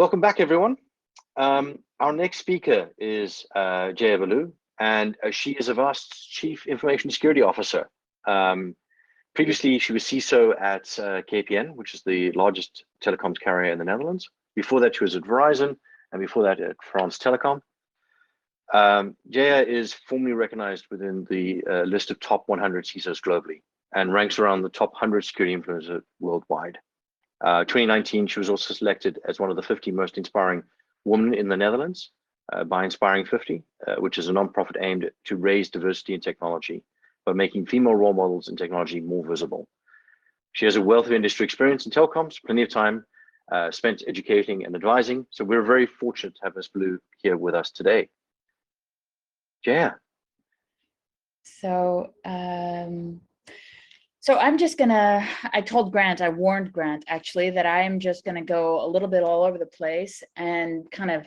Welcome back, everyone. Our next speaker is Jaya, Baloo, and she is OWASP's Chief Information Security Officer. Previously, she was CISO at KPN, which is the largest telecoms carrier in the Netherlands. Before that, she was at Verizon, and before that at France Telecom. Jaya is formally recognized within the list of top 100 CISOs globally and ranks around the top 100 security influencers worldwide. 2019, she was also selected as one of the 50 most inspiring women in the Netherlands by Inspiring 50, which is a nonprofit aimed to raise diversity in technology by making female role models in technology more visible. She has a wealth of industry experience in telecoms, plenty of time spent educating and advising. So we're very fortunate to have Ms. Baloo here with us today. Jaya. So I'm just gonna, I warned Grant actually that I am just gonna go a little bit all over the place and kind of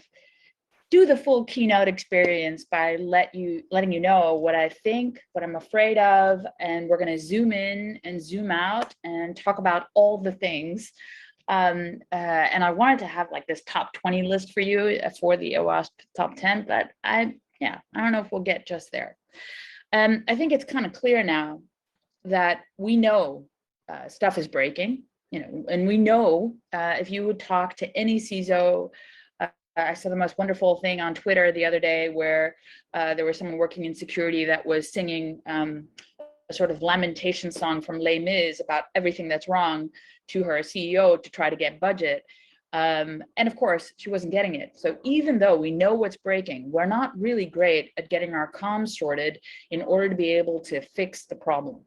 do the full keynote experience by letting you know what I think, what I'm afraid of, and we're gonna zoom in and zoom out and talk about all the things. And I wanted to have like this top 20 list for you for the OWASP top 10, but I don't know if we'll get just there. I think it's kind of clear now that we know stuff is breaking, and we know if you would talk to any CISO. I saw the most wonderful thing on Twitter the other day where there was someone working in security that was singing a sort of lamentation song from Les Mis about everything that's wrong to her CEO to try to get budget. And of course, she wasn't getting it. So even though we know what's breaking, we're not really great at getting our comms sorted in order to be able to fix the problem.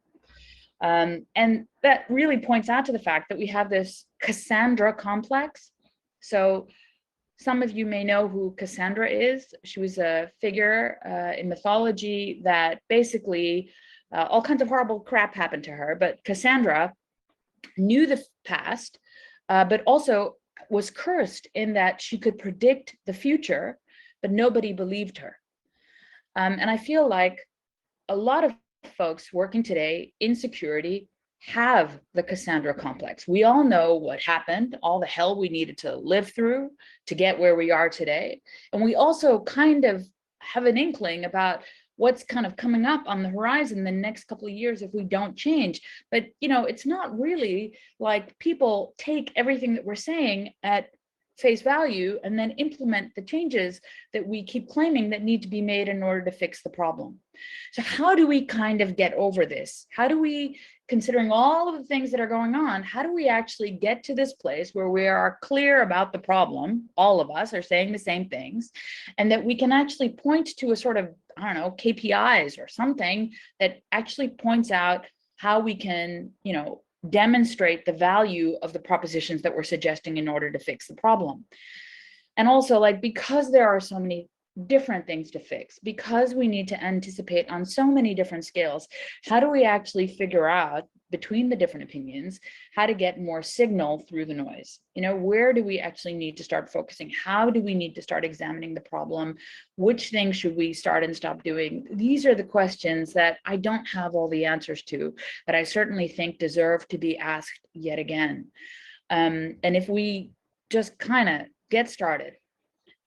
And that really points out to the fact that we have this Cassandra complex. So some of you may know who Cassandra is. She was a figure in mythology that basically all kinds of horrible crap happened to her. But Cassandra knew the past, but also was cursed in that she could predict the future, but nobody believed her. And I feel like a lot of folks working today in security have the Cassandra complex. We all know what happened, all the hell we needed to live through to get where we are today. And we also kind of have an inkling about what's kind of coming up on the horizon the next couple of years if we don't change. But it's not really like people take everything that we're saying at face value and then implement the changes that we keep claiming that need to be made in order to fix the problem. So how do we kind of get over this? How do we, considering all of the things that are going on, how do we actually get to this place where we are clear about the problem, all of us are saying the same things, and that we can actually point to a sort of, I don't know, KPIs or something that actually points out how we can, demonstrate the value of the propositions that we're suggesting in order to fix the problem. And also, because there are so many different things to fix, because we need to anticipate on so many different scales, how do we actually figure out between the different opinions how to get more signal through the noise? Where do we actually need to start focusing? How do we need to start examining the problem? Which things should we start and stop doing? These are the questions that I don't have all the answers to, but I certainly think deserve to be asked yet again. And if we just kind of get started,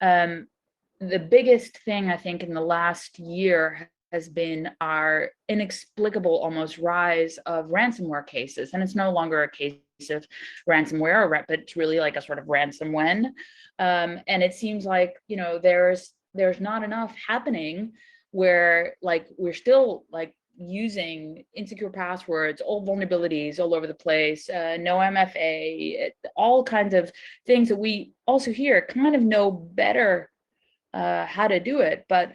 the biggest thing I think in the last year has been our inexplicable almost rise of ransomware cases. And it's no longer a case of ransomware, but it's really like a sort of ransomware. And it seems like, there's not enough happening where we're still using insecure passwords, old vulnerabilities all over the place, no MFA, all kinds of things that we also here kind of know better how to do it, but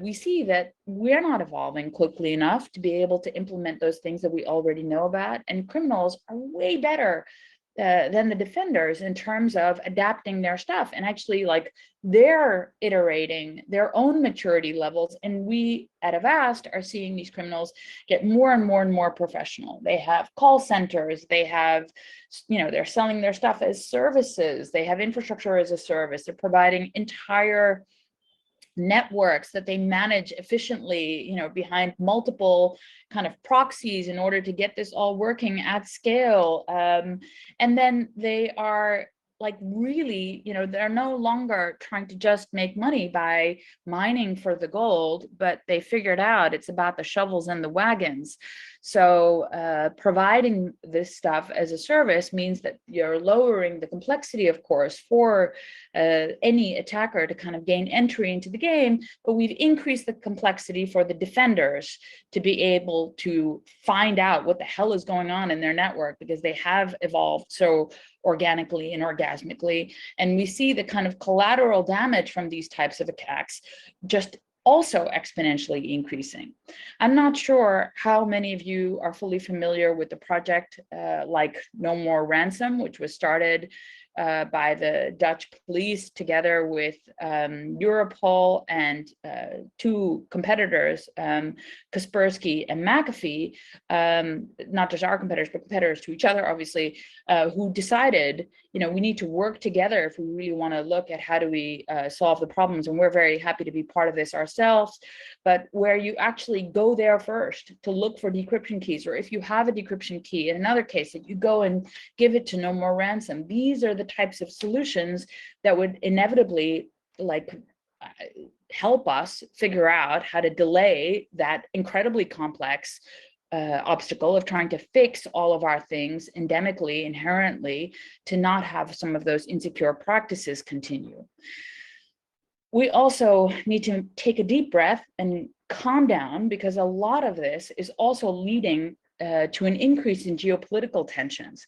we see that we're not evolving quickly enough to be able to implement those things that we already know about, and criminals are way better than the defenders in terms of adapting their stuff, and actually they're iterating their own maturity levels, and we at Avast are seeing these criminals get more and more and more professional. They have call centers, they have, they're selling their stuff as services, they have infrastructure as a service, they're providing entire networks that they manage efficiently, behind multiple kind of proxies in order to get this all working at scale. And then they are like really, they're no longer trying to just make money by mining for the gold, but they figured out it's about the shovels and the wagons. So providing this stuff as a service means that you're lowering the complexity, of course, for any attacker to kind of gain entry into the game, but we've increased the complexity for the defenders to be able to find out what the hell is going on in their network, because they have evolved so organically and orgasmically. And we see the kind of collateral damage from these types of attacks just also exponentially increasing. I'm not sure how many of you are fully familiar with the project like No More Ransom, which was started by the Dutch police together with Europol and two competitors, Kaspersky and McAfee, not just our competitors, but competitors to each other, obviously, who decided, we need to work together if we really want to look at how do we solve the problems. And we're very happy to be part of this ourselves, but where you actually go there first to look for decryption keys, or if you have a decryption key, in another case, that you go and give it to No More Ransom. These are the types of solutions that would inevitably help us figure out how to delay that incredibly complex obstacle of trying to fix all of our things endemically, inherently, to not have some of those insecure practices continue. We also need to take a deep breath and calm down, because a lot of this is also leading to an increase in geopolitical tensions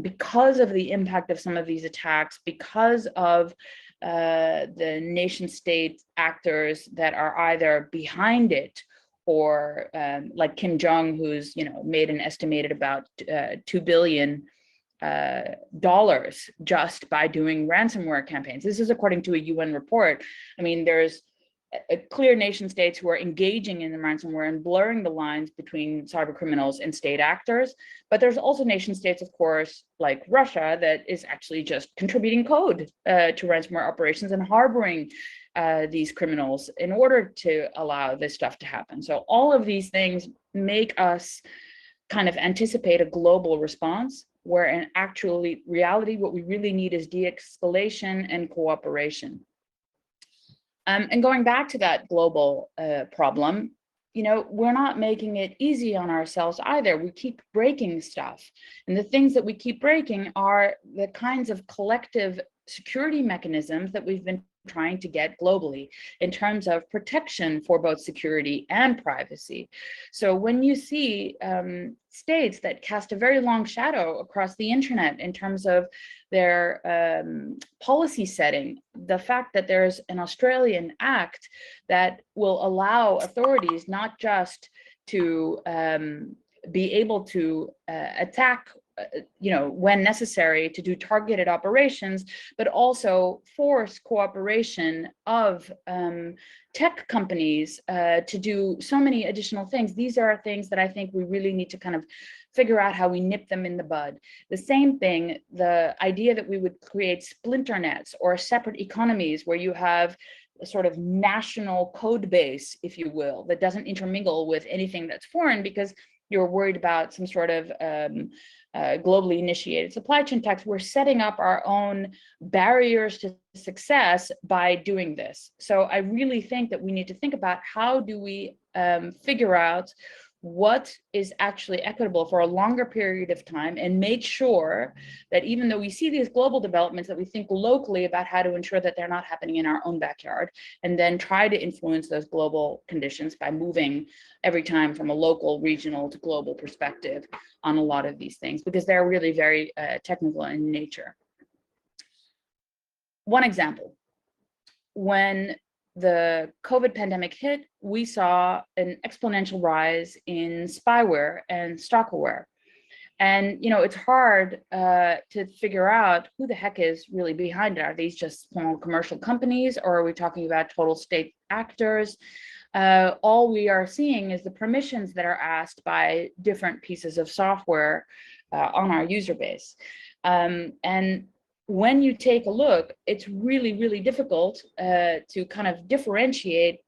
because of the impact of some of these attacks, because of the nation state actors that are either behind it, or like Kim Jong, who's made an estimated about $2 billion just by doing ransomware campaigns. This is according to a UN report. I mean, there's a clear nation states who are engaging in the ransomware and blurring the lines between cyber criminals and state actors. But there's also nation states, of course, like Russia, that is actually just contributing code to ransomware operations and harboring these criminals in order to allow this stuff to happen. So all of these things make us kind of anticipate a global response, where in actually reality, what we really need is de-escalation and cooperation. And going back to that global problem, we're not making it easy on ourselves either. We keep breaking stuff. And the things that we keep breaking are the kinds of collective security mechanisms that we've been trying to get globally in terms of protection for both security and privacy. So when you see states that cast a very long shadow across the internet in terms of their policy setting, the fact that there's an Australian act that will allow authorities not just to be able to attack when necessary to do targeted operations, but also force cooperation of tech companies to do so many additional things. These are things that I think we really need to kind of figure out how we nip them in the bud. The same thing, the idea that we would create splinter nets or separate economies where you have a sort of national code base, if you will, that doesn't intermingle with anything that's foreign, because you're worried about some sort of globally initiated supply chain attacks. We're setting up our own barriers to success by doing this. So I really think that we need to think about how do we figure out what is actually equitable for a longer period of time, and make sure that even though we see these global developments, that we think locally about how to ensure that they're not happening in our own backyard, and then try to influence those global conditions by moving every time from a local, regional to global perspective on a lot of these things, because they're really very technical in nature. One example, when the COVID pandemic hit, we saw an exponential rise in spyware and stalkerware. And, it's hard to figure out who the heck is really behind it. Are these just small commercial companies, or are we talking about total state actors? All we are seeing is the permissions that are asked by different pieces of software on our user base. And when you take a look, it's really, really difficult to kind of differentiate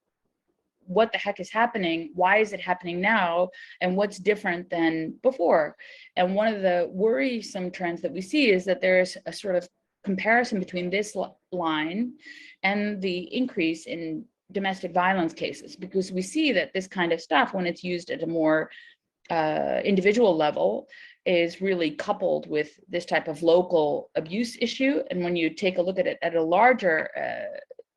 what the heck is happening, why is it happening now, and what's different than before. And one of the worrisome trends that we see is that there's a sort of comparison between this line and the increase in domestic violence cases, because we see that this kind of stuff, when it's used at a more individual level, is really coupled with this type of local abuse issue. And when you take a look at it at a larger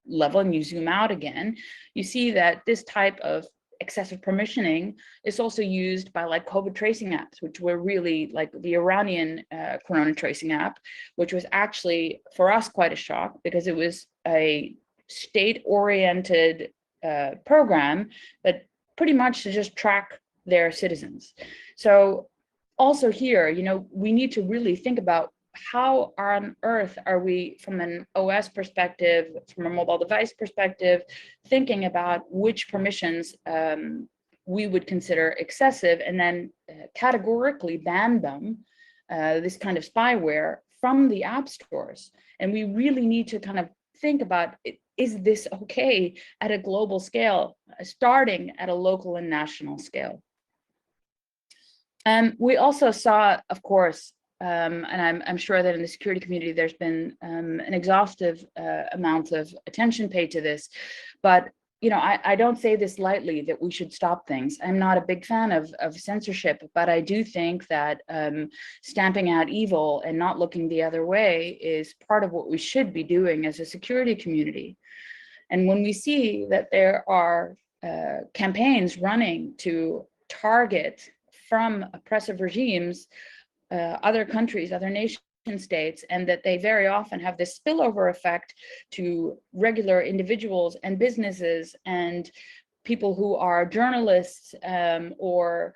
level and you zoom out again, you see that this type of excessive permissioning is also used by like COVID tracing apps, which were really like the Iranian corona tracing app, which was actually for us quite a shock because it was a state-oriented program that pretty much to just track their citizens. So also here, you know, we need to really think about how on earth are we, from an OS perspective, from a mobile device perspective, thinking about which permissions we would consider excessive, and then categorically ban them, this kind of spyware, from the app stores. And we really need to kind of think about, is this okay at a global scale, starting at a local and national scale? We also saw, of course, and I'm sure that in the security community, there's been an exhaustive amount of attention paid to this, but you know, I don't say this lightly, that we should stop things. I'm not a big fan of censorship, but I do think that stamping out evil and not looking the other way is part of what we should be doing as a security community. And when we see that there are campaigns running to target from oppressive regimes, other countries, other nation states, and that they very often have this spillover effect to regular individuals and businesses and people who are journalists or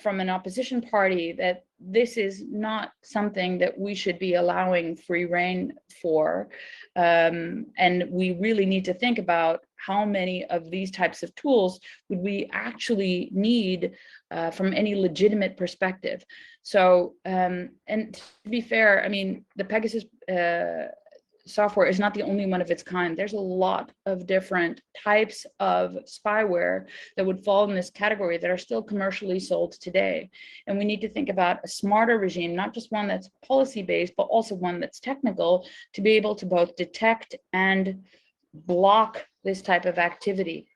from an opposition party, that this is not something that we should be allowing free rein for. And we really need to think about how many of these types of tools would we actually need from any legitimate perspective. So, and to be fair, I mean, the Pegasus software is not the only one of its kind. There's a lot of different types of spyware that would fall in this category that are still commercially sold today. And we need to think about a smarter regime, not just one that's policy-based, but also one that's technical, to be able to both detect and block this type of activity.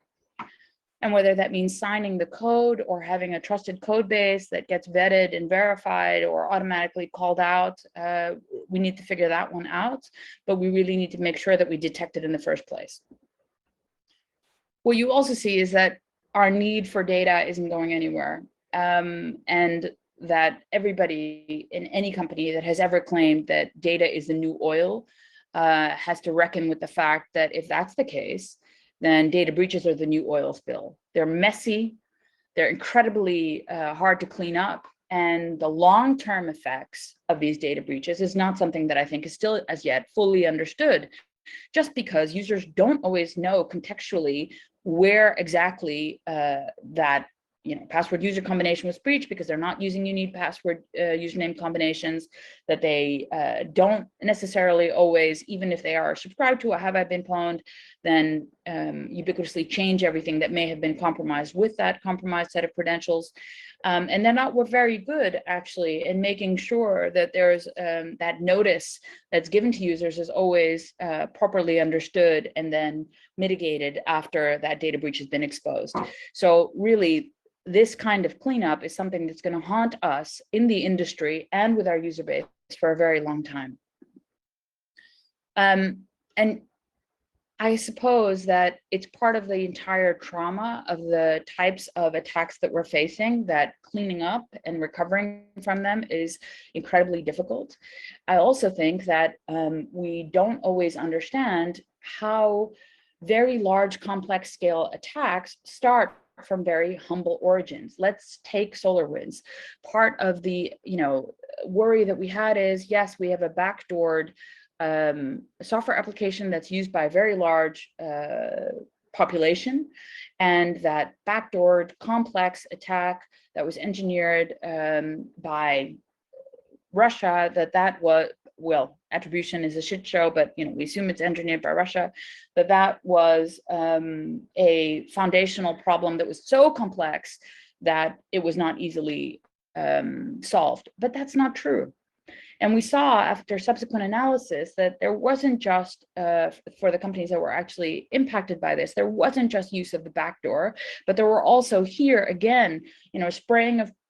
And whether that means signing the code or having a trusted code base that gets vetted and verified or automatically called out, we need to figure that one out, but we really need to make sure that we detect it in the first place. What you also see is that our need for data isn't going anywhere, and that everybody in any company that has ever claimed that data is the new oil has to reckon with the fact that if that's the case, then data breaches are the new oil spill. They're messy, they're incredibly hard to clean up, and the long-term effects of these data breaches is not something that I think is still as yet fully understood, just because users don't always know contextually where exactly that password user combination was breached, because they're not using unique password username combinations, that they don't necessarily always, even if they are subscribed to a Have I Been Pwned, then ubiquitously change everything that may have been compromised with that compromised set of credentials. And they're not very good actually in making sure that there's that notice that's given to users is always properly understood and then mitigated after that data breach has been exposed. So really, this kind of cleanup is something that's going to haunt us in the industry and with our user base for a very long time. And I suppose that it's part of the entire trauma of the types of attacks that we're facing, that cleaning up and recovering from them is incredibly difficult. I also think that we don't always understand how very large, complex scale attacks start from very humble origins. Let's take SolarWinds. Part of the worry that we had is, yes, we have a backdoored software application that's used by a very large population, and that backdoored complex attack that was engineered by Russia, that was, well, attribution is a shit show, but we assume it's engineered by Russia, that was a foundational problem that was so complex that it was not easily solved. But that's not true. And we saw after subsequent analysis that there wasn't just, for the companies that were actually impacted by this, there wasn't just use of the backdoor, but there were also here, again,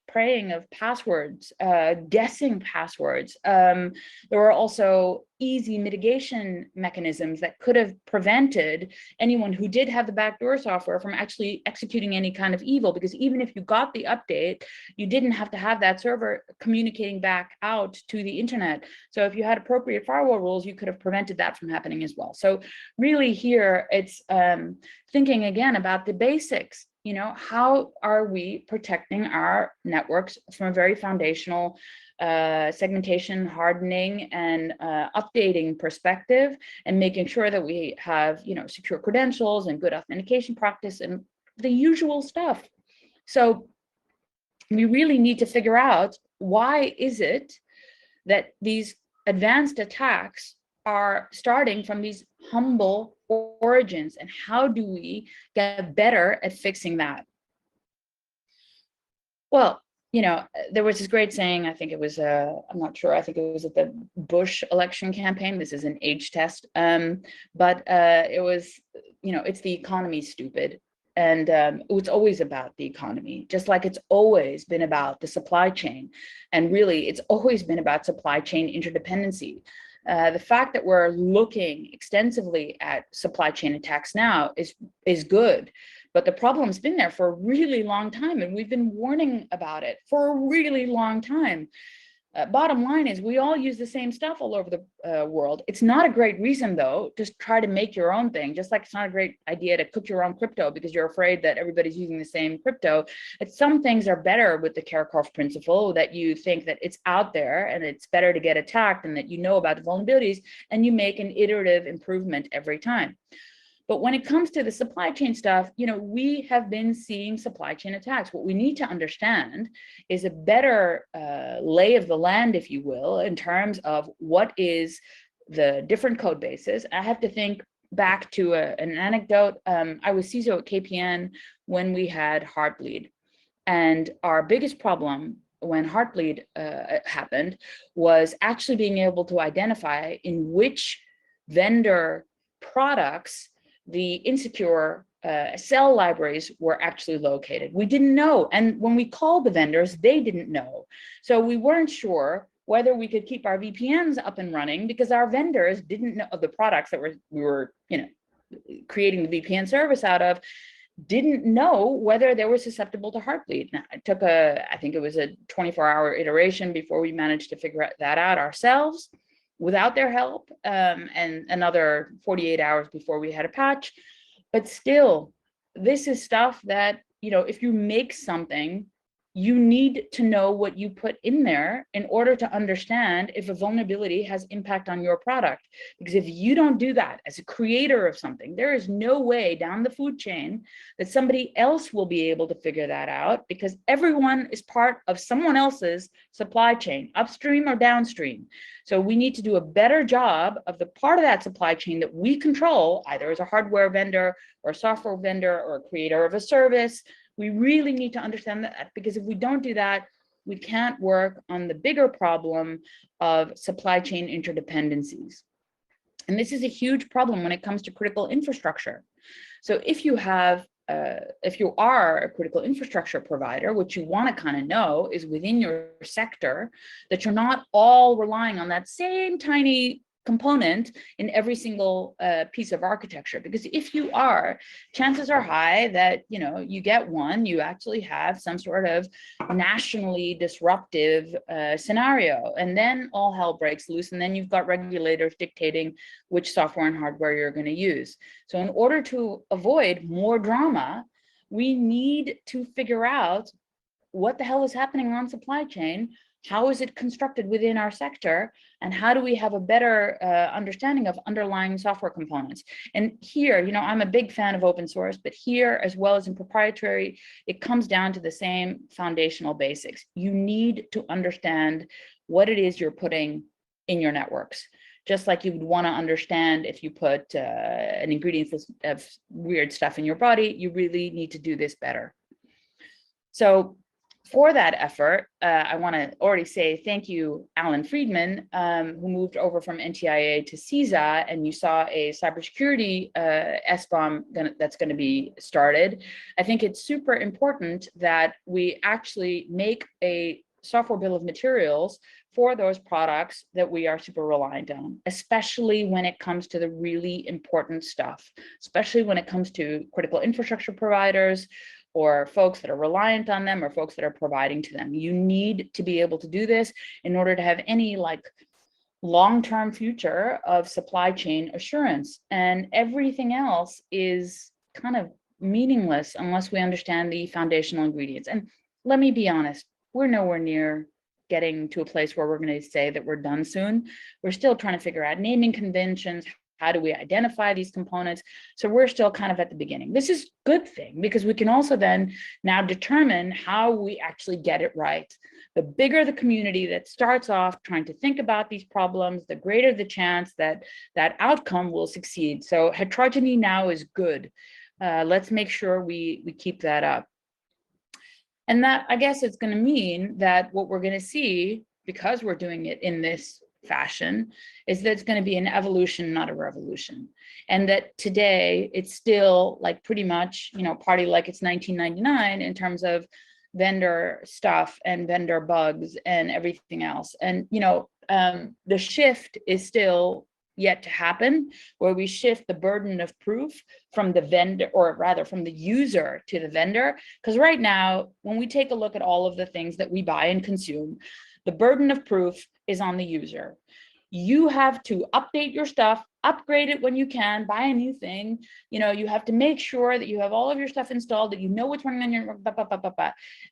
praying of passwords, guessing passwords. There were also easy mitigation mechanisms that could have prevented anyone who did have the backdoor software from actually executing any kind of evil, because even if you got the update, you didn't have to have that server communicating back out to the internet. So if you had appropriate firewall rules, you could have prevented that from happening as well. So really here, it's thinking again about the basics. How are we protecting our networks from a very foundational segmentation, hardening, and updating perspective, and making sure that we have, secure credentials and good authentication practice and the usual stuff. So we really need to figure out, why is it that these advanced attacks are starting from these humble origins, and how do we get better at fixing that? Well, there was this great saying, I think it was, I'm not sure, I think it was at the Bush election campaign. This is an age test, but it was, it's the economy, stupid. And it's always about the economy, just like it's always been about the supply chain. And really, it's always been about supply chain interdependency. The fact that we're looking extensively at supply chain attacks now is good, but the problem's been there for a really long time, and we've been warning about it for a really long time. Bottom line is, we all use the same stuff all over the world. It's not a great reason, though, to try to make your own thing, just like it's not a great idea to cook your own crypto because you're afraid that everybody's using the same crypto. Some things are better with the Kerckhoff principle, that you think that it's out there and it's better to get attacked, and that you know about the vulnerabilities, and you make an iterative improvement every time. But when it comes to the supply chain stuff, we have been seeing supply chain attacks. What we need to understand is a better lay of the land, if you will, in terms of what is the different code bases. I have to think back to an anecdote. I was CISO at KPN when we had Heartbleed. And our biggest problem when Heartbleed happened was actually being able to identify in which vendor products the insecure cell libraries were actually located. We didn't know. And when we called the vendors, they didn't know. So we weren't sure whether we could keep our VPNs up and running, because our vendors didn't know of the products that we were creating the VPN service out of, didn't know whether they were susceptible to Heartbleed. Now, it took I think it was a 24-hour iteration before we managed to figure that out ourselves, without their help, and another 48 hours before we had a patch. But still, this is stuff that, if you make something, you need to know what you put in there in order to understand if a vulnerability has impact on your product. Because if you don't do that as a creator of something, there is no way down the food chain that somebody else will be able to figure that out, because everyone is part of someone else's supply chain, upstream or downstream. So we need to do a better job of the part of that supply chain that we control, either as a hardware vendor or a software vendor or a creator of a service. We really need to understand that, because if we don't do that, we can't work on the bigger problem of supply chain interdependencies. And this is a huge problem when it comes to critical infrastructure. So if you are a critical infrastructure provider, what you want to kind of know is within your sector that you're not all relying on that same tiny component in every single piece of architecture. Because if you are, chances are high that you get one, you actually have some sort of nationally disruptive scenario, and then all hell breaks loose, and then you've got regulators dictating which software and hardware you're going to use. So in order to avoid more drama, we need to figure out what the hell is happening on supply chain. How is it constructed within our sector? And how do we have a better understanding of underlying software components? And here, I'm a big fan of open source, but here, as well as in proprietary, it comes down to the same foundational basics. You need to understand what it is you're putting in your networks. Just like you would want to understand if you put an ingredients list of weird stuff in your body, you really need to do this better. So For that effort, I want to already say thank you, Alan Friedman, who moved over from NTIA to CISA, and you saw a cybersecurity SBOM that's going to be started. I think it's super important that we actually make a software bill of materials for those products that we are super reliant on, especially when it comes to the really important stuff, especially when it comes to critical infrastructure providers, or folks that are reliant on them, or folks that are providing to them. You need to be able to do this in order to have any like long-term future of supply chain assurance. And everything else is kind of meaningless unless we understand the foundational ingredients. And let me be honest, we're nowhere near getting to a place where we're going to say that we're done soon. We're still trying to figure out naming conventions. How do we identify these components? So we're still kind of at the beginning. This is a good thing because we can also then now determine how we actually get it right. The bigger the community that starts off trying to think about these problems, the greater the chance that that outcome will succeed. So heterogeneity now is good. Let's make sure we keep that up. And that, I guess it's going to mean that what we're going to see, because we're doing it in this fashion, is that it's going to be an evolution, not a revolution. And that today it's still like pretty much, you know, party like it's 1999 in terms of vendor stuff and vendor bugs and everything else. And, you know, the shift is still yet to happen, where we shift the burden of proof from the vendor, or rather from the user to the vendor. Because right now, when we take a look at all of the things that we buy and consume, the burden of proof is on the user. You have to update your stuff, upgrade it when you can, buy a new thing. You know, you have to make sure that you have all of your stuff installed, that you know what's running on your,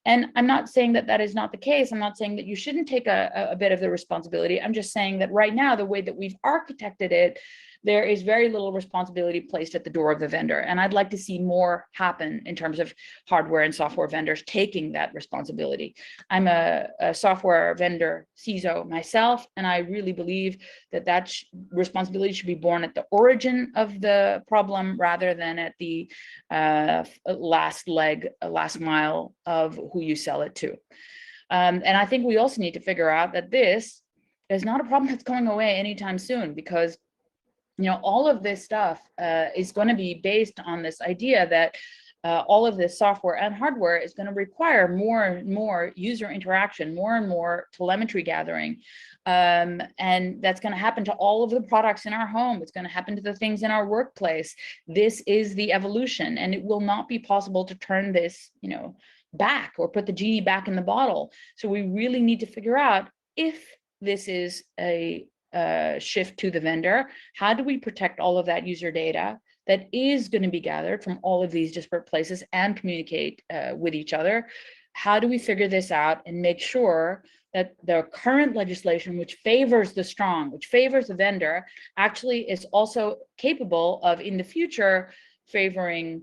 and I'm not saying that that is not the case. I'm not saying that you shouldn't take a bit of the responsibility. I'm just saying that right now, the way that we've architected it, there is very little responsibility placed at the door of the vendor. And I'd like to see more happen in terms of hardware and software vendors taking that responsibility. I'm a software vendor CISO myself, and I really believe that that responsibility should be borne at the origin of the problem rather than at the last mile of who you sell it to. And I think we also need to figure out that this is not a problem that's going away anytime soon, because you know, all of this stuff is going to be based on this idea that all of this software and hardware is going to require more and more user interaction, more and more telemetry gathering. And that's going to happen to all of the products in our home. It's going to happen to the things in our workplace. This is the evolution, and it will not be possible to turn this, you know, back or put the genie back in the bottle. So we really need to figure out, if this is a shift to the vendor, how do we protect all of that user data that is going to be gathered from all of these disparate places and communicate with each other? How do we figure this out and make sure that the current legislation, which favors the strong, which favors the vendor, actually is also capable of, in the future, favoring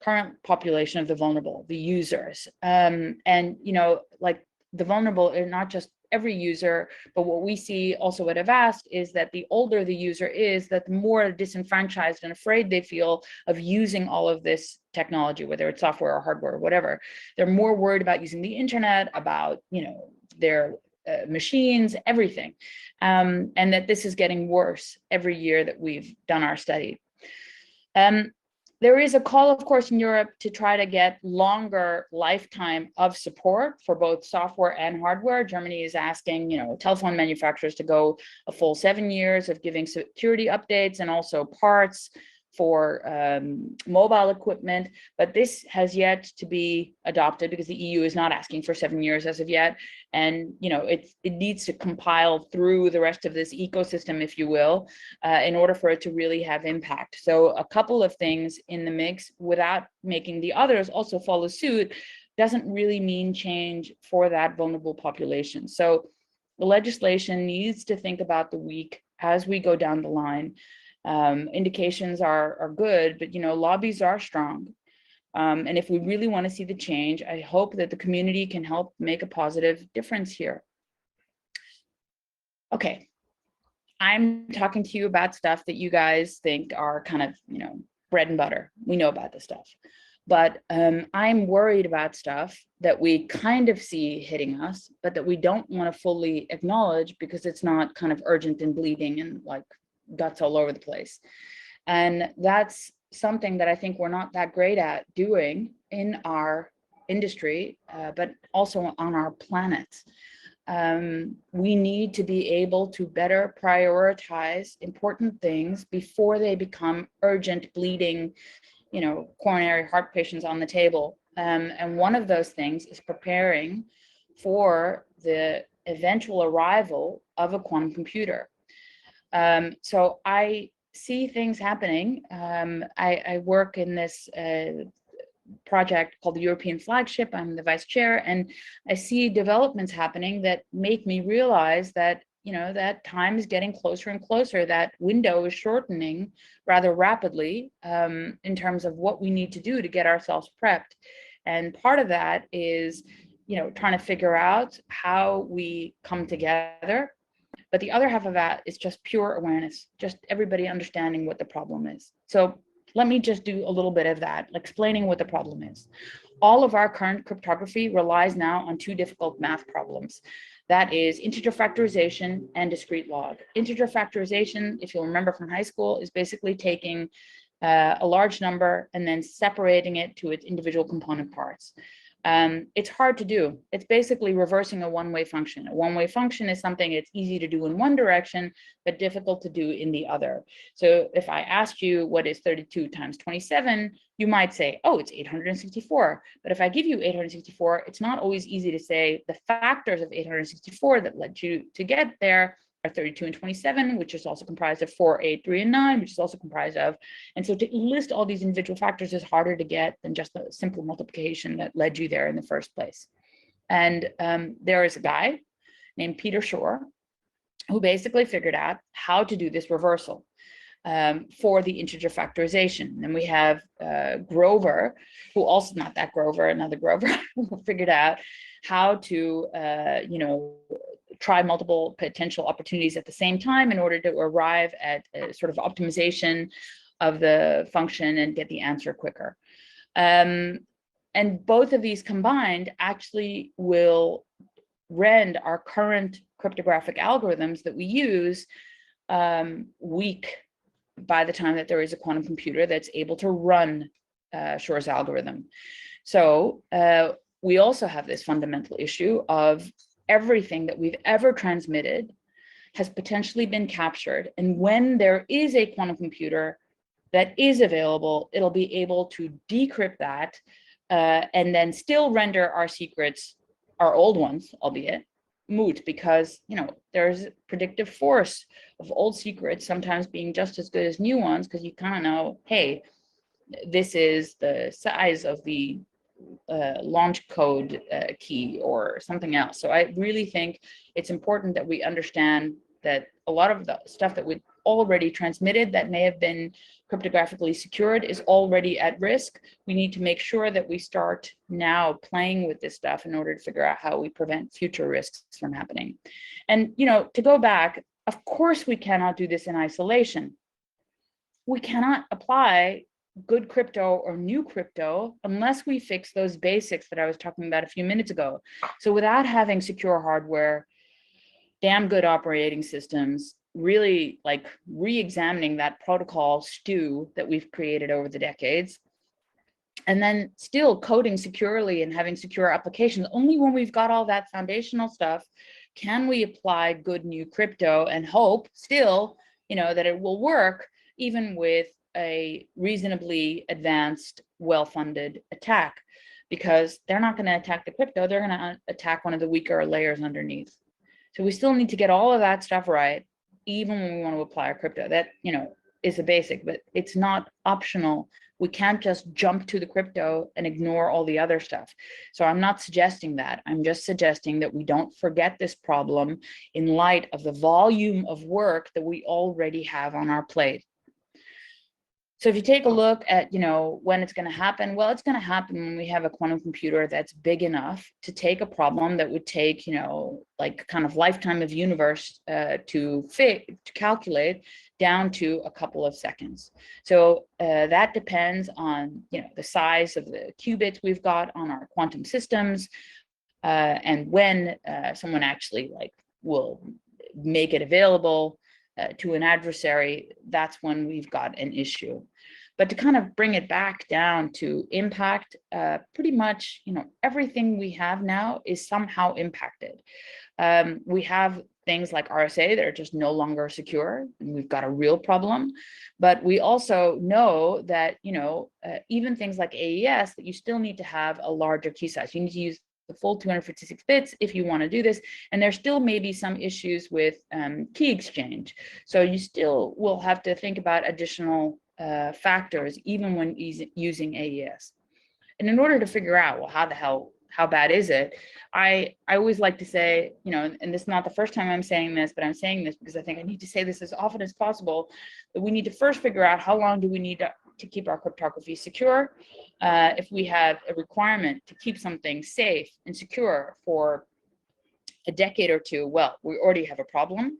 current population of the vulnerable, the users? And, you know, like the vulnerable are not just every user, but what we see also at OWASP is that the older the user is, that the more disenfranchised and afraid they feel of using all of this technology, whether it's software or hardware or whatever. They're more worried about using the internet, about, you know, their machines, everything. And that this is getting worse every year that we've done our study. There is a call, of course, in Europe to try to get longer lifetime of support for both software and hardware. Germany is asking, you know, telephone manufacturers to go a full 7 years of giving security updates and also parts for mobile equipment, but this has yet to be adopted because the EU is not asking for 7 years as of yet. And, you know, it needs to compile through the rest of this ecosystem, if you will, in order for it to really have impact. So a couple of things in the mix without making the others also follow suit doesn't really mean change for that vulnerable population. So the legislation needs to think about the weak as we go down the line. Indications are good, but, you know, lobbies are strong. And if we really want to see the change, I hope that the community can help make a positive difference here. Okay, I'm talking to you about stuff that you guys think are kind of, you know, bread and butter. We know about this stuff, but I'm worried about stuff that we kind of see hitting us, but that we don't want to fully acknowledge because it's not kind of urgent and bleeding and like guts all over the place. And that's something that I think we're not that great at doing in our industry, but also on our planet. We need to be able to better prioritize important things before they become urgent, bleeding, coronary heart patients on the table. And one of those things is preparing for the eventual arrival of a quantum computer. So I see things happening. I work in this project called the European Flagship. I'm the vice chair, and I see developments happening that make me realize that, that time is getting closer and closer. That window is shortening rather rapidly in terms of what we need to do to get ourselves prepped. And part of that is, trying to figure out how we come together. But the other half of that is just pure awareness, just everybody understanding what the problem is. So let me just do a little bit of that, explaining what the problem is. All of our current cryptography relies now on two difficult math problems. That is integer factorization and discrete log. Integer factorization, if you'll remember from high school, is basically taking a large number and then separating it to its individual component parts. It's hard to do. It's basically reversing a one-way function. A one-way function is something that's easy to do in one direction, but difficult to do in the other. So if I asked you what is 32 times 27, you might say, oh, it's 864. But if I give you 864, it's not always easy to say the factors of 864 that led you to get there are 32 and 27, which is also comprised of 4, 8, 3, and 9, which is also comprised of. And so to list all these individual factors is harder to get than just the simple multiplication that led you there in the first place. And there is a guy named Peter Shor who basically figured out how to do this reversal for the integer factorization. And we have Grover, who also, not that Grover, another Grover, who figured out how to, try multiple potential opportunities at the same time in order to arrive at a sort of optimization of the function and get the answer quicker. And both of these combined actually will render our current cryptographic algorithms that we use weak by the time that there is a quantum computer that's able to run Shor's algorithm. So we also have this fundamental issue of everything that we've ever transmitted has potentially been captured. And when there is a quantum computer that is available, it'll be able to decrypt that and then still render our secrets, our old ones, albeit, moot, because there's predictive force of old secrets sometimes being just as good as new ones, because you kind of know, hey, this is the size of the launch code key or something else. So I really think it's important that we understand that a lot of the stuff that we already transmitted that may have been cryptographically secured is already at risk. We need to make sure that we start now playing with this stuff in order to figure out how we prevent future risks from happening. And, to go back, of course, we cannot do this in isolation. We cannot apply good crypto or new crypto unless we fix those basics that I was talking about a few minutes ago. So without having secure hardware, damn good operating systems, really like re-examining that protocol stew that we've created over the decades, and then still coding securely and having secure applications, only when we've got all that foundational stuff can we apply good new crypto and hope still, that it will work even with a reasonably advanced, well-funded attack, because they're not going to attack the crypto, they're going to attack one of the weaker layers underneath. So we still need to get all of that stuff right, even when we want to apply our crypto. That, is a basic, but it's not optional. We can't just jump to the crypto and ignore all the other stuff. So I'm not suggesting that. I'm just suggesting that we don't forget this problem in light of the volume of work that we already have on our plate. So if you take a look at, when it's going to happen, well, it's going to happen when we have a quantum computer that's big enough to take a problem that would take, like kind of lifetime of universe to calculate down to a couple of seconds. So that depends on, the size of the qubits we've got on our quantum systems, and when someone actually will make it available to an adversary. That's when we've got an issue. But to kind of bring it back down to impact, pretty much, everything we have now is somehow impacted. We have things like RSA that are just no longer secure, and we've got a real problem. But we also know that, even things like AES, that you still need to have a larger key size. You need to use the full 256 bits if you want to do this. And there still may be some issues with key exchange. So you still will have to think about additional factors, even when using AES. And in order to figure out, well, how bad is it? I always like to say, and this is not the first time I'm saying this, but I'm saying this because I think I need to say this as often as possible, that we need to first figure out how long do we need to keep our cryptography secure. If we have a requirement to keep something safe and secure for a decade or two, well, we already have a problem.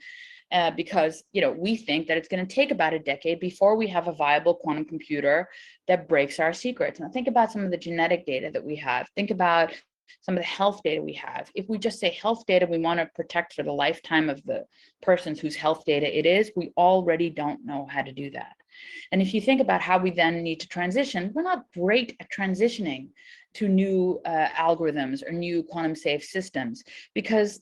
Because we think that it's going to take about a decade before we have a viable quantum computer that breaks our secrets. Now think about some of the genetic data that we have. Think about some of the health data we have. If we just say health data we want to protect for the lifetime of the persons whose health data it is, we already don't know how to do that. And if you think about how we then need to transition, we're not great at transitioning to new algorithms or new quantum safe systems, because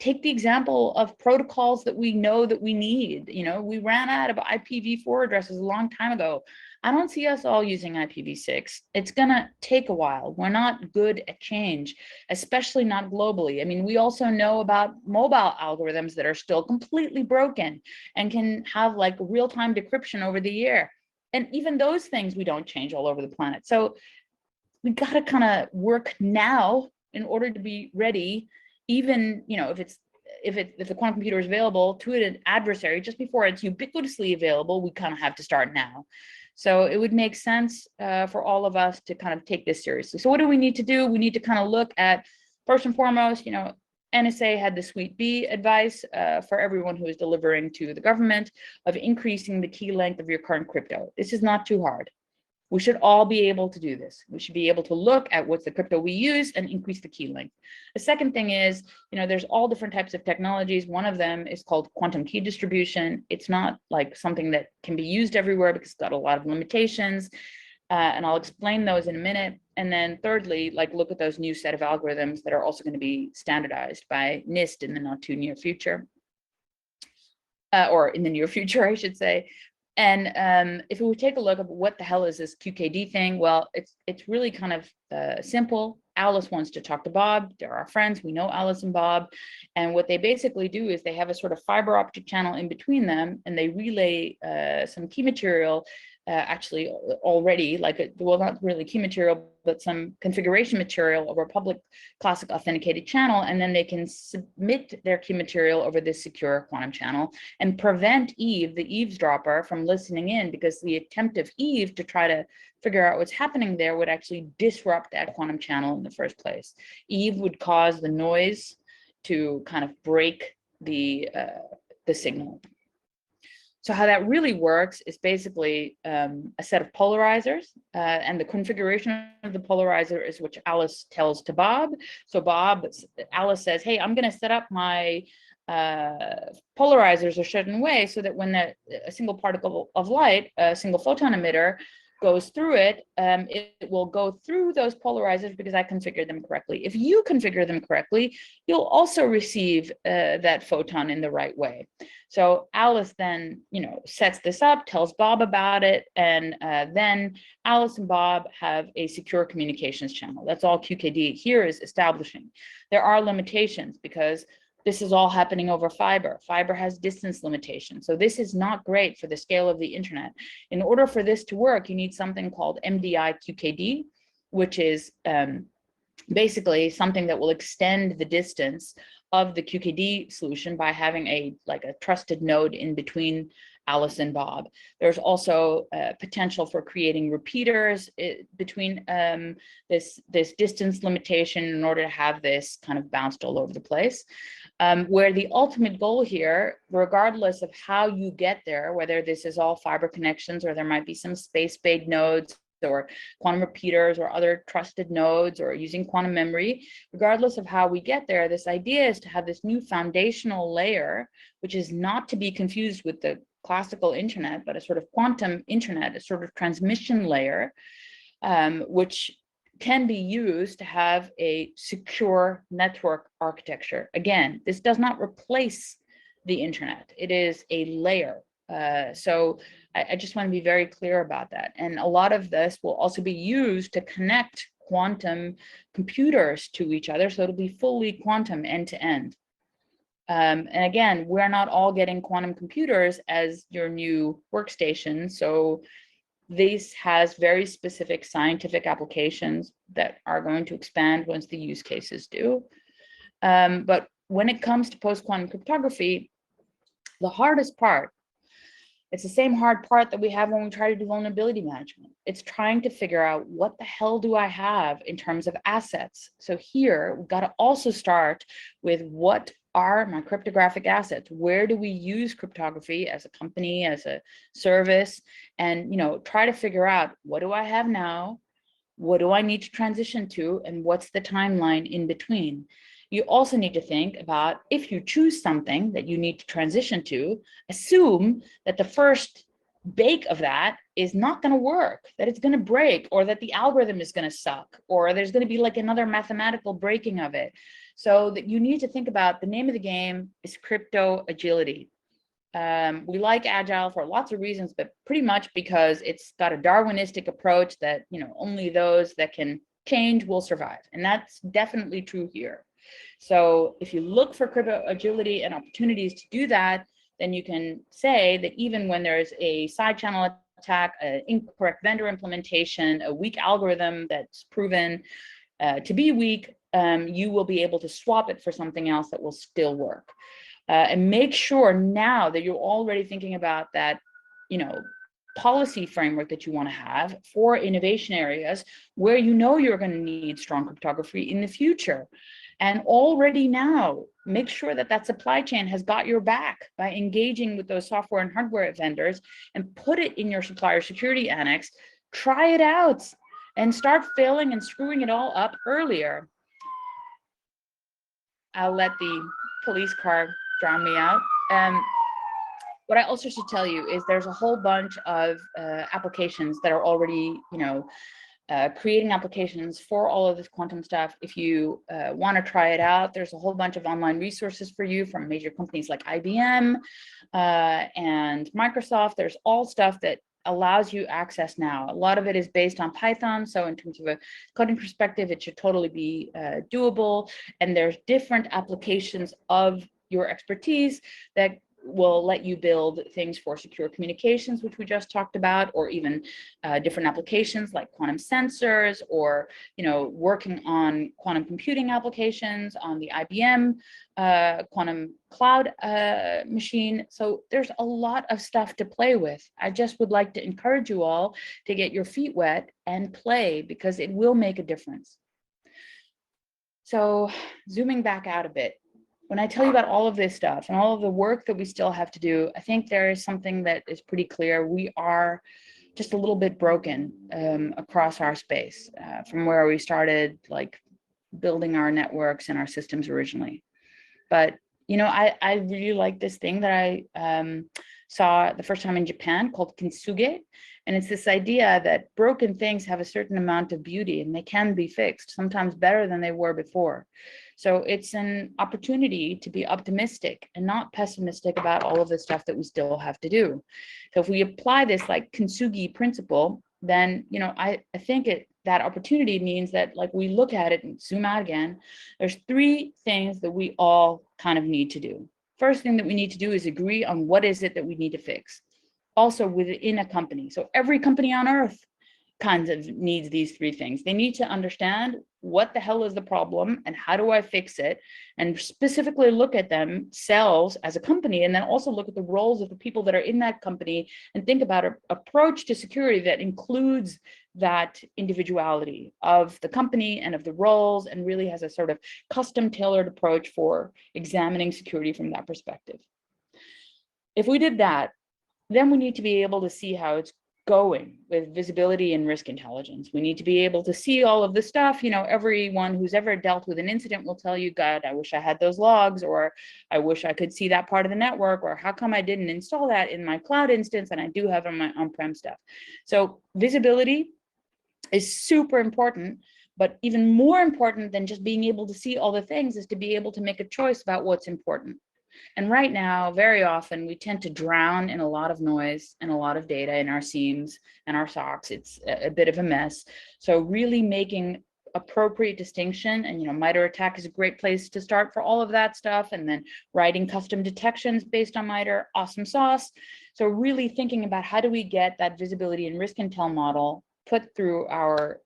take the example of protocols that we know that we need. We ran out of IPv4 addresses a long time ago. I don't see us all using IPv6. It's gonna take a while. We're not good at change, especially not globally. I mean, we also know about mobile algorithms that are still completely broken and can have real-time decryption over the air. And even those things we don't change all over the planet. So we gotta kind of work now in order to be ready, even if the quantum computer is available to an adversary just before it's ubiquitously available. We kind of have to start now. So it would make sense for all of us to kind of take this seriously. So what do we need to do? We need to kind of look at, first and foremost, NSA had the Suite B advice for everyone who is delivering to the government of increasing the key length of your current crypto. This is not too hard. We should all be able to do this. We should be able to look at what's the crypto we use and increase the key length. The second thing is, there's all different types of technologies. One of them is called quantum key distribution. It's not something that can be used everywhere because it's got a lot of limitations. And I'll explain those in a minute. And then thirdly, look at those new set of algorithms that are also going to be standardized by NIST in the not too near future, or in the near future, I should say. And if we take a look at what the hell is this QKD thing, well, it's really kind of simple. Alice wants to talk to Bob. They're our friends. We know Alice and Bob. And what they basically do is they have a sort of fiber optic channel in between them, and they relay some key material, actually already, well, not really key material, but some configuration material over a public classic authenticated channel. And then they can submit their key material over this secure quantum channel and prevent Eve, the eavesdropper, from listening in, because the attempt of Eve to try to figure out what's happening there would actually disrupt that quantum channel in the first place. Eve would cause the noise to kind of break the signal. So how that really works is basically a set of polarizers, and the configuration of the polarizer is which Alice tells to Bob. So Alice says, hey, I'm going to set up my polarizers a certain way so that when a single particle of light, a single photon emitter, goes through it, it will go through those polarizers because I configured them correctly. If you configure them correctly, you'll also receive that photon in the right way. So Alice then, sets this up, tells Bob about it, and then Alice and Bob have a secure communications channel. That's all QKD here is establishing. There are limitations because this is all happening over fiber. Fiber has distance limitations. So this is not great for the scale of the internet. In order for this to work, you need something called MDI QKD, which is basically something that will extend the distance of the QKD solution by having a trusted node in between Alice and Bob. There's also potential for creating repeaters between this distance limitation in order to have this kind of bounced all over the place. Where the ultimate goal here, regardless of how you get there, whether this is all fiber connections or there might be some space-based nodes or quantum repeaters or other trusted nodes or using quantum memory, regardless of how we get there, this idea is to have this new foundational layer, which is not to be confused with the classical internet, but a sort of quantum internet, a sort of transmission layer, which can be used to have a secure network architecture. Again, this does not replace the internet. It is a layer. So I just want to be very clear about that. And a lot of this will also be used to connect quantum computers to each other. So it'll be fully quantum end to end. And again, we're not all getting quantum computers as your new workstation. So this has very specific scientific applications that are going to expand once the use cases do. But when it comes to post-quantum cryptography, the hardest part, it's the same hard part that we have when we try to do vulnerability management. It's trying to figure out what the hell do I have in terms of assets. So here, we've got to also start with what are my cryptographic assets? Where do we use cryptography as a company, as a service? And try to figure out, what do I have now? What do I need to transition to? And what's the timeline in between? You also need to think about, if you choose something that you need to transition to, assume that the first bake of that is not going to work, that it's going to break, or that the algorithm is going to suck, or there's going to be like another mathematical breaking of it. So that you need to think about, the name of the game is crypto agility. We like agile for lots of reasons, but pretty much because it's got a Darwinistic approach that only those that can change will survive. And that's definitely true here. So if you look for crypto agility and opportunities to do that, then you can say that even when there's a side channel attack, an incorrect vendor implementation, a weak algorithm that's proven to be weak, you will be able to swap it for something else that will still work. And make sure now that you're already thinking about that, policy framework that you want to have for innovation areas where you're going to need strong cryptography in the future. And already now, make sure that that supply chain has got your back by engaging with those software and hardware vendors, and put it in your supplier security annex. Try it out and start failing and screwing it all up earlier. I'll let the police car drown me out. What I also should tell you is there's a whole bunch of applications that are already, creating applications for all of this quantum stuff. If you want to try it out, there's a whole bunch of online resources for you from major companies like IBM and Microsoft. There's all stuff that allows you access now. A lot of it is based on Python. So in terms of a coding perspective, it should totally be doable. And there's different applications of your expertise that will let you build things for secure communications, which we just talked about, or even different applications like quantum sensors, or working on quantum computing applications on the IBM quantum cloud machine. So there's a lot of stuff to play with. I just would like to encourage you all to get your feet wet and play, because it will make a difference. So zooming back out a bit, when I tell you about all of this stuff and all of the work that we still have to do, I think there is something that is pretty clear. We are just a little bit broken across our space from where we started, like building our networks and our systems originally. But I really like this thing that I saw the first time in Japan called kintsugi. And it's this idea that broken things have a certain amount of beauty and they can be fixed, sometimes better than they were before. So it's an opportunity to be optimistic and not pessimistic about all of the stuff that we still have to do. So if we apply this like kintsugi principle, then I think that opportunity means that, like, we look at it and zoom out again, there's three things that we all kind of need to do. First thing that we need to do is agree on what is it that we need to fix. Also within a company. So every company on earth kinds of needs these three things. They need to understand what the hell is the problem and how do I fix it, and specifically look at themselves as a company, and then also look at the roles of the people that are in that company and think about an approach to security that includes that individuality of the company and of the roles, and really has a sort of custom tailored approach for examining security from that perspective. If we did that, then we need to be able to see how it's going with visibility and risk intelligence. We need to be able to see all of the stuff. You know, everyone who's ever dealt with an incident will tell you, God, I wish I had those logs, or I wish I could see that part of the network, or how come I didn't install that in my cloud instance and I do have on my on-prem stuff. So visibility is super important, but even more important than just being able to see all the things is to be able to make a choice about what's important. And right now, very often, we tend to drown in a lot of noise and a lot of data in our SIEMs and our SOCs. It's a bit of a mess. So really making appropriate distinction, and MITRE ATT&CK is a great place to start for all of that stuff, and then writing custom detections based on MITRE, awesome sauce. So really thinking about how do we get that visibility and risk intel model put through our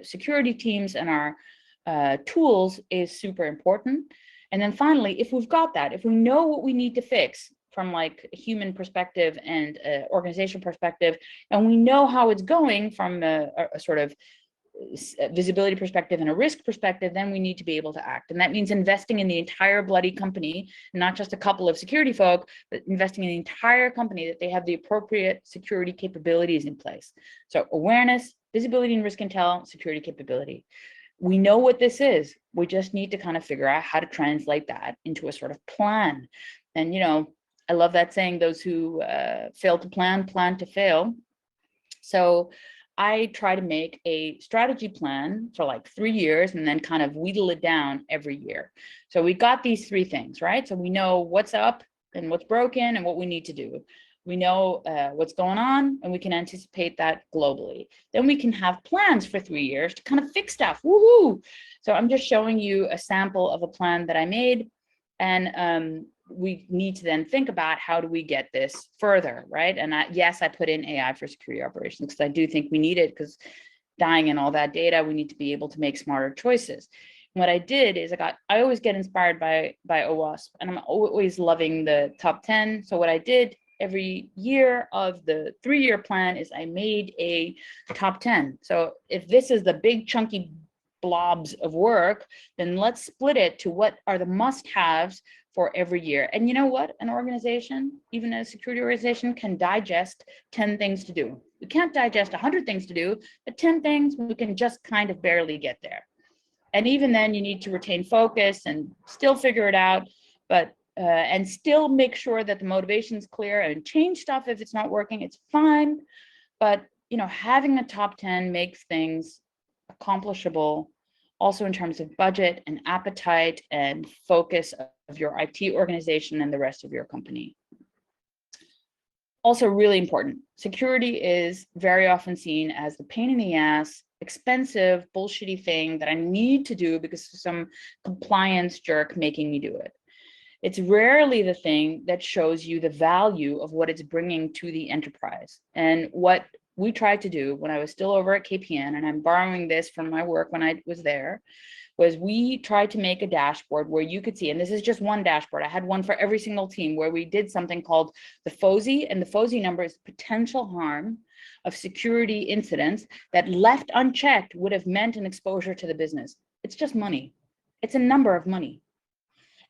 security teams and our tools is super important. And then finally, if we've got that, if we know what we need to fix from like a human perspective and organization perspective, and we know how it's going from a sort of visibility perspective and a risk perspective, then we need to be able to act. And that means investing in the entire bloody company, not just a couple of security folk, but investing in the entire company, that they have the appropriate security capabilities in place. So awareness, visibility and risk intel, security capability. We know what this is. We just need to kind of figure out how to translate that into a sort of plan. And, I love that saying, those who fail to plan to fail. So I try to make a strategy plan for like 3 years and then kind of wheedle it down every year. So we got these three things, right? So we know what's up and what's broken and what we need to do. We know what's going on, and we can anticipate that globally. Then we can have plans for 3 years to kind of fix stuff. Woohoo! So I'm just showing you a sample of a plan that I made, and we need to then think about how do we get this further, right? And yes, I put in AI for security operations because I do think we need it, because dying in all that data, we need to be able to make smarter choices. And what I did is I always get inspired by OWASP, and I'm always loving the top 10. So what I did every year of the 3-year plan is I made a top 10. So if this is the big chunky blobs of work, then let's split it to what are the must-haves for every year. And you know what? An organization, even a security organization, can digest 10 things to do. We can't digest 100 things to do, but 10 things, we can just kind of barely get there. And even then, you need to retain focus and still figure it out, but and still make sure that the motivation is clear, and change stuff if it's not working, it's fine. But having a top 10 makes things accomplishable, also in terms of budget and appetite and focus of your IT organization and the rest of your company. Also really important, security is very often seen as the pain in the ass, expensive, bullshitty thing that I need to do because of some compliance jerk making me do it. It's rarely the thing that shows you the value of what it's bringing to the enterprise. And what we tried to do when I was still over at KPN, and I'm borrowing this from my work when I was there, was we tried to make a dashboard where you could see, and this is just one dashboard, I had one for every single team, where we did something called the FOSI, and the FOSI number is potential harm of security incidents that left unchecked would have meant an exposure to the business. It's just money. It's a number of money.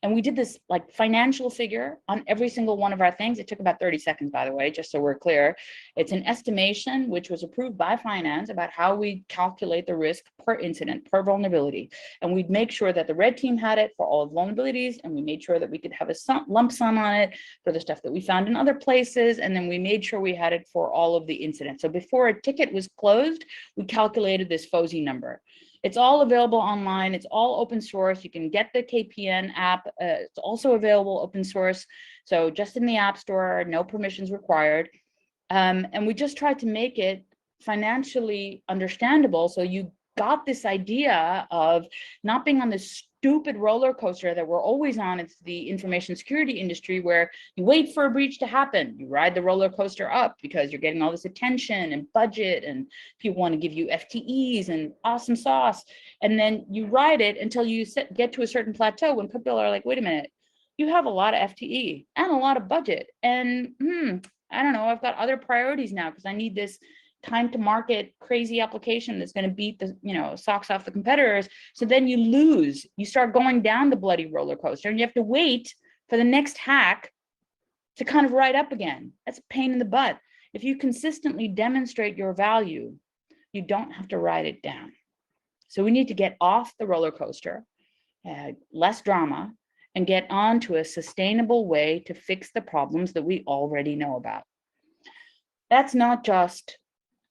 And we did this like financial figure on every single one of our things. It took about 30 seconds, by the way, just so we're clear. It's an estimation which was approved by finance about how we calculate the risk per incident, per vulnerability. And we'd make sure that the red team had it for all the vulnerabilities, and we made sure that we could have a lump sum on it for the stuff that we found in other places. And then we made sure we had it for all of the incidents. So before a ticket was closed, we calculated this FOSI number. It's all available online. It's all open source. You can get the KPN app. It's also available open source. So just in the App Store, no permissions required. And we just tried to make it financially understandable. So you got this idea of not being on this stupid roller coaster that we're always on. It's the information security industry where you wait for a breach to happen. You ride the roller coaster up because you're getting all this attention and budget and people want to give you FTEs and awesome sauce. And then you ride it until you get to a certain plateau when people are like, wait a minute, you have a lot of FTE and a lot of budget. And I don't know, I've got other priorities now because I need this time to market crazy application that's going to beat the socks off the competitors. So then you lose, you start going down the bloody roller coaster and you have to wait for the next hack to kind of ride up again. That's a pain in the butt. If you consistently demonstrate your value, you don't have to ride it down. So we need to get off the roller coaster, less drama, and get on to a sustainable way to fix the problems that we already know about. That's not just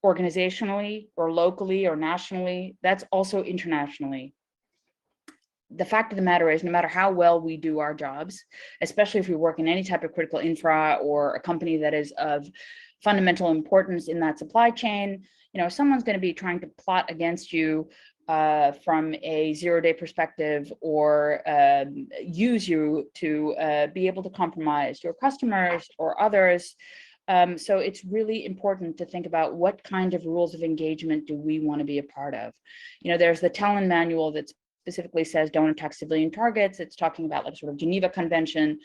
organizationally or locally or nationally, that's also internationally. The fact of the matter is, no matter how well we do our jobs, especially if we work in any type of critical infra or a company that is of fundamental importance in that supply chain, someone's going to be trying to plot against you from a zero-day perspective or use you to be able to compromise your customers or others. So it's really important to think about what kind of rules of engagement do we want to be a part of. There's the Talon manual that specifically says don't attack civilian targets. It's talking about like sort of Geneva Convention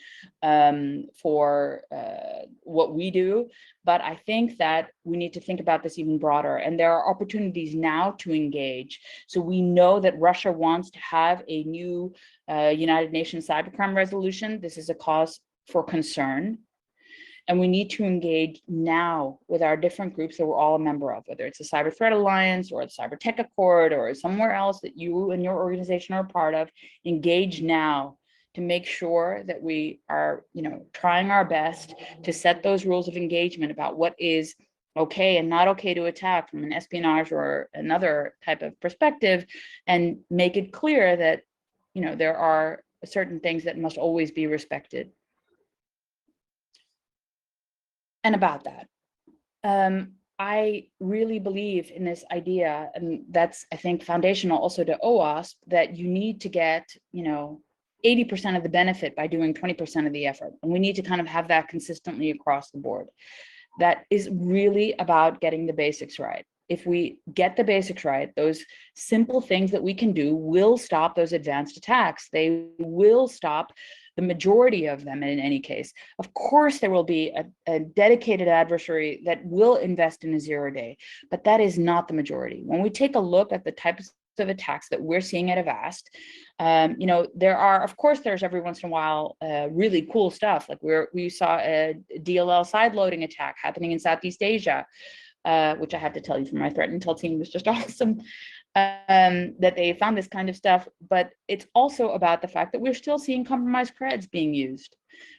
for what we do. But I think that we need to think about this even broader. And there are opportunities now to engage. So we know that Russia wants to have a new United Nations cybercrime resolution. This is a cause for concern. And we need to engage now with our different groups that we're all a member of, whether it's the Cyber Threat Alliance or the Cyber Tech Accord or somewhere else that you and your organization are a part of. Engage now to make sure that we are, trying our best to set those rules of engagement about what is okay and not okay to attack from an espionage or another type of perspective, and make it clear that, there are certain things that must always be respected. And about that, I really believe in this idea, and that's, I think, foundational also to OWASP, that you need to get, 80% of the benefit by doing 20% of the effort. And we need to kind of have that consistently across the board. That is really about getting the basics right. If we get the basics right, those simple things that we can do will stop those advanced attacks. They will stop the majority of them in any case. Of course, there will be a dedicated adversary that will invest in a zero-day, but that is not the majority. When we take a look at the types of attacks that we're seeing at Avast, there are, of course, there's every once in a while really cool stuff. Like we saw a DLL sideloading attack happening in Southeast Asia, which I have to tell you from my threat intel team was just awesome. That they found this kind of stuff, but it's also about the fact that we're still seeing compromised creds being used.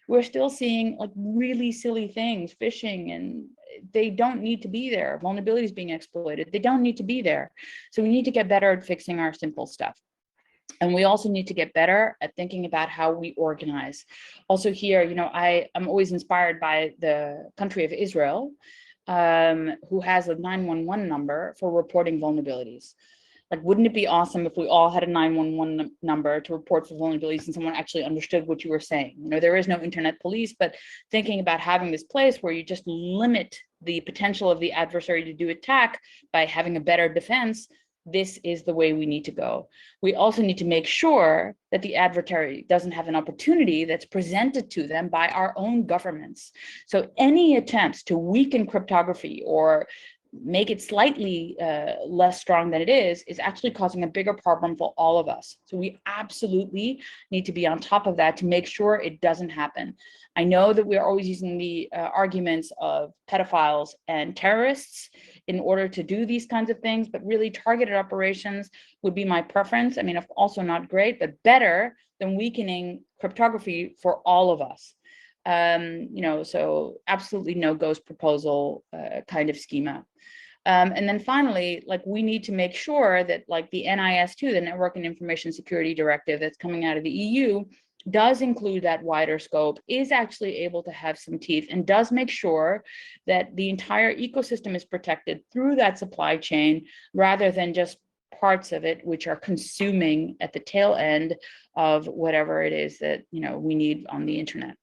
We're still seeing like really silly things, phishing, and they don't need to be there. Vulnerabilities being exploited, they don't need to be there. So we need to get better at fixing our simple stuff. And we also need to get better at thinking about how we organize. Also here, I'm always inspired by the country of Israel, who has a 911 number for reporting vulnerabilities. Like, wouldn't it be awesome if we all had a 911 number to report for vulnerabilities and someone actually understood what you were saying? There is no internet police, but thinking about having this place where you just limit the potential of the adversary to do attack by having a better defense, this is the way we need to go. We also need to make sure that the adversary doesn't have an opportunity that's presented to them by our own governments. So any attempts to weaken cryptography or make it slightly less strong than it is actually causing a bigger problem for all of us. So we absolutely need to be on top of that to make sure it doesn't happen. I know that we're always using the arguments of pedophiles and terrorists in order to do these kinds of things, but really targeted operations would be my preference. I mean, also not great, but better than weakening cryptography for all of us. So absolutely no ghost proposal kind of schema. And then finally, we need to make sure that the NIS2, the Network and Information Security Directive that's coming out of the EU, does include that wider scope, is actually able to have some teeth, and does make sure that the entire ecosystem is protected through that supply chain, rather than just parts of it which are consuming at the tail end of whatever it is that we need on the internet.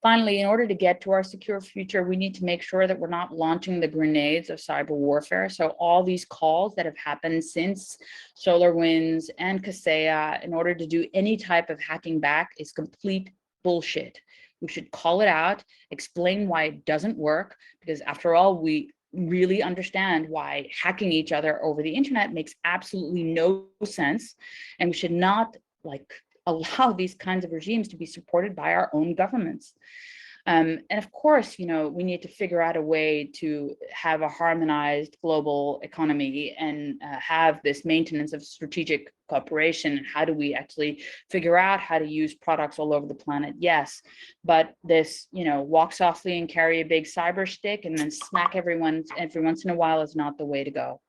Finally, in order to get to our secure future, we need to make sure that we're not launching the grenades of cyber warfare. So all these calls that have happened since SolarWinds and Kaseya in order to do any type of hacking back is complete bullshit. We should call it out, explain why it doesn't work, because after all, we really understand why hacking each other over the internet makes absolutely no sense. And we should not allow these kinds of regimes to be supported by our own governments. And of course, we need to figure out a way to have a harmonized global economy and have this maintenance of strategic cooperation. How do we actually figure out how to use products all over the planet? Yes, but this, walk softly and carry a big cyber stick and then smack everyone every once in a while is not the way to go.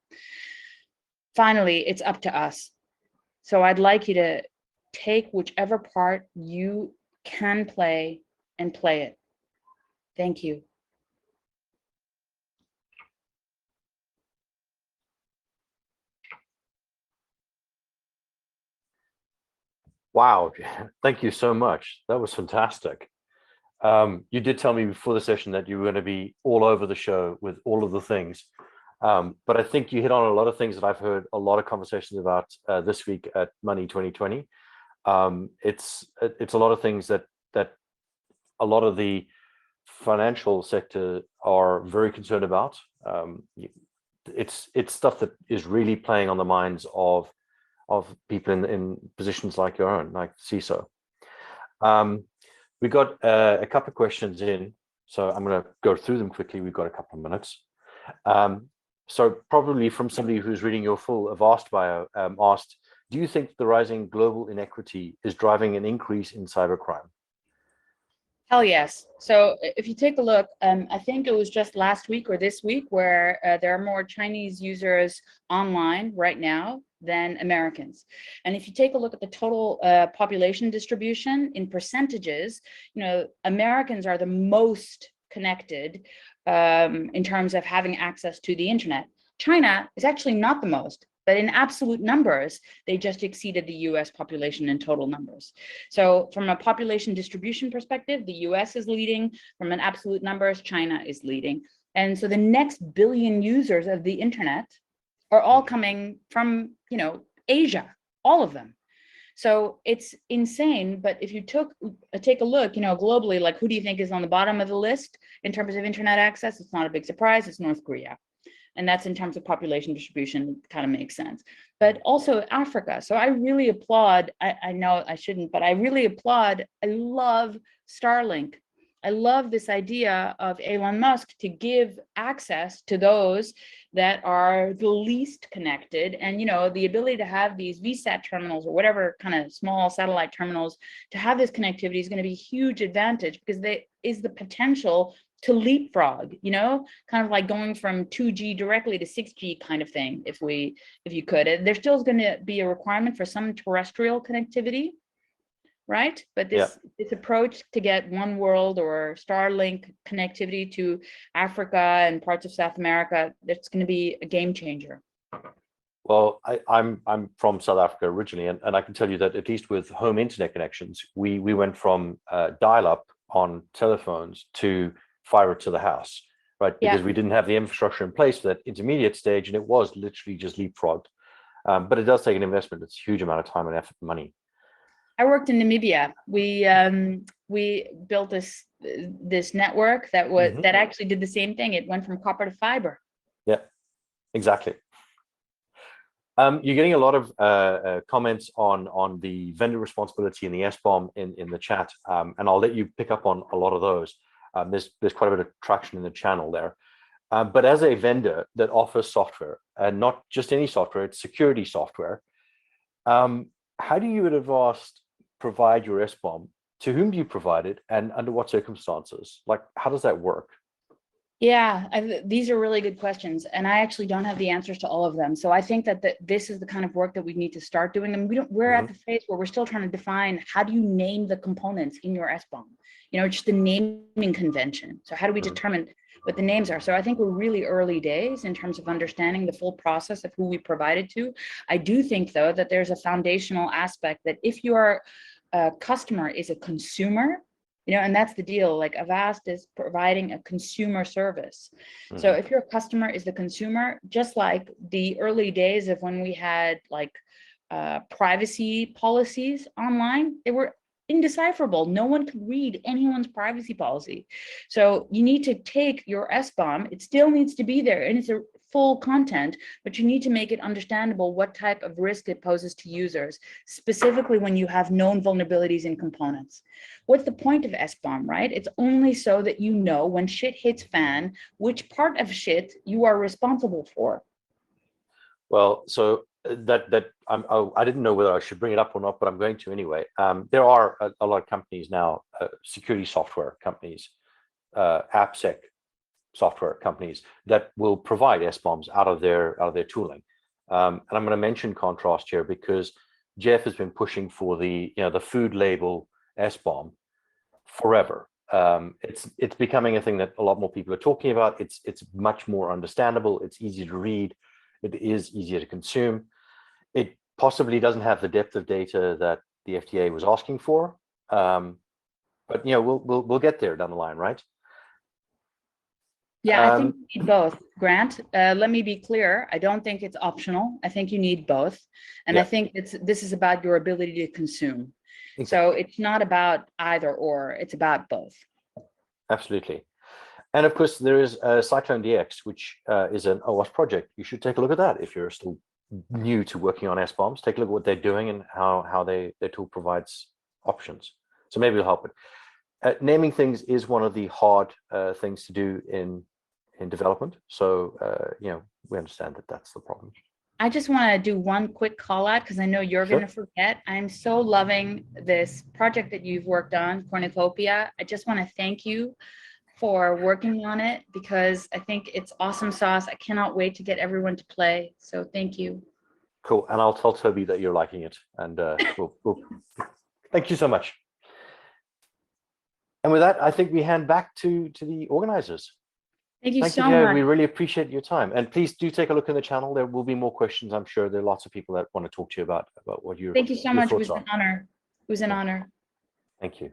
Finally, it's up to us. So I'd like you to take whichever part you can play and play it. Thank you. Wow, thank you so much. That was fantastic. You did tell me before the session that you were going to be all over the show with all of the things. But I think you hit on a lot of things that I've heard a lot of conversations about this week at Money 2020. It's a lot of things that a lot of the financial sector are very concerned about. It's stuff that is really playing on the minds of people in positions like your own, like CISO. We got a couple of questions in, so I'm going to go through them quickly. We've got a couple of minutes. So probably from somebody who's reading your full OWASP bio, asked, do you think the rising global inequity is driving an increase in cybercrime? Hell yes. So if you take a look, I think it was just last week or this week where there are more Chinese users online right now than Americans. And if you take a look at the total population distribution in percentages, Americans are the most connected in terms of having access to the internet. China is actually not the most, but in absolute numbers, they just exceeded the US population in total numbers. So from a population distribution perspective, the US is leading. From an absolute numbers, China is leading. And so the next billion users of the internet are all coming from, Asia, all of them. So it's insane. But if you take a look, globally, like who do you think is on the bottom of the list in terms of internet access? It's not a big surprise, it's North Korea. And that's in terms of population distribution, kind of makes sense. But also Africa. So I really applaud, I know I shouldn't, but I really applaud, I love Starlink. I love this idea of Elon Musk to give access to those that are the least connected. And, the ability to have these VSAT terminals or whatever kind of small satellite terminals, to have this connectivity is going to be a huge advantage because there is the potential to leapfrog, kind of like going from 2G directly to 6G kind of thing, if you could. And there still is going to be a requirement for some terrestrial connectivity, right? But this approach to get One World or Starlink connectivity to Africa and parts of South America, that's going to be a game changer. Well, I'm from South Africa originally, and I can tell you that at least with home internet connections, we went from dial-up on telephones to fiber to the house, right? Because we didn't have the infrastructure in place for that intermediate stage, and it was literally just leapfrogged. But it does take an investment. It's a huge amount of time and effort and money. I worked in Namibia. We built this network that was that actually did the same thing. It went from copper to fiber. Yeah, exactly. You're getting a lot of comments on the vendor responsibility and the SBOM in the chat, and I'll let you pick up on a lot of those. There's quite a bit of traction in the channel there. But as a vendor that offers software, and not just any software, it's security software, how do you at OWASP provide your SBOM? To whom do you provide it, and under what circumstances? Like, how does that work? Yeah, these are really good questions, and I actually don't have the answers to all of them. So I think that this is the kind of work that we need to start doing. And we're at the phase where we're still trying to define, how do you name the components in your SBOM? Just the naming convention. So how do we determine what the names are. So I think we're really early days in terms of understanding the full process of who we provide it to. I do think, though, that there's a foundational aspect that if your customer is a consumer, and that's the deal, like Avast is providing a consumer service. So if your customer is the consumer, just like the early days of when we had like privacy policies online, they were indecipherable. No one could read anyone's privacy policy. So you need to take your SBOM, it still needs to be there and it's a full content, but you need to make it understandable what type of risk it poses to users, specifically when you have known vulnerabilities in components. What's the point of SBOM, right? It's only so that you know when shit hits fan, which part of shit you are responsible for. Well, so I didn't know whether I should bring it up or not, but I'm going to anyway. There are a lot of companies now, security software companies, AppSec software companies that will provide SBOMs out of their tooling. And I'm going to mention Contrast here because Jeff has been pushing for the food label SBOM forever. It's becoming a thing that a lot more people are talking about. It's much more understandable. It's easy to read. It is easier to consume. It possibly doesn't have the depth of data that the FDA was asking for, but we'll get there down the line, right? Yeah, I think you need both, Grant. Let me be clear. I don't think it's optional. I think you need both, and I think this is about your ability to consume. Exactly. So it's not about either or. It's about both. Absolutely. And of course, there is Cyclone DX, which is an OWASP project. You should take a look at that if you're still new to working on SBOMs. Take a look at what they're doing and how their tool provides options. So maybe it'll help it. Naming things is one of the hard things to do in development. So we understand that that's the problem. I just want to do one quick call out because I know you're going to forget. I'm so loving this project that you've worked on, Cornucopia. I just want to thank you for working on it because I think it's awesome sauce. I cannot wait to get everyone to play. So thank you. Cool. And I'll tell Toby that you're liking it. And we'll thank you so much. And with that, I think we hand back to the organizers. Thank you so much. We really appreciate your time. And please do take a look in the channel. There will be more questions. I'm sure there are lots of people that want to talk to you about what you're. Thank you so much. It was an honor. It was an honor. Thank you.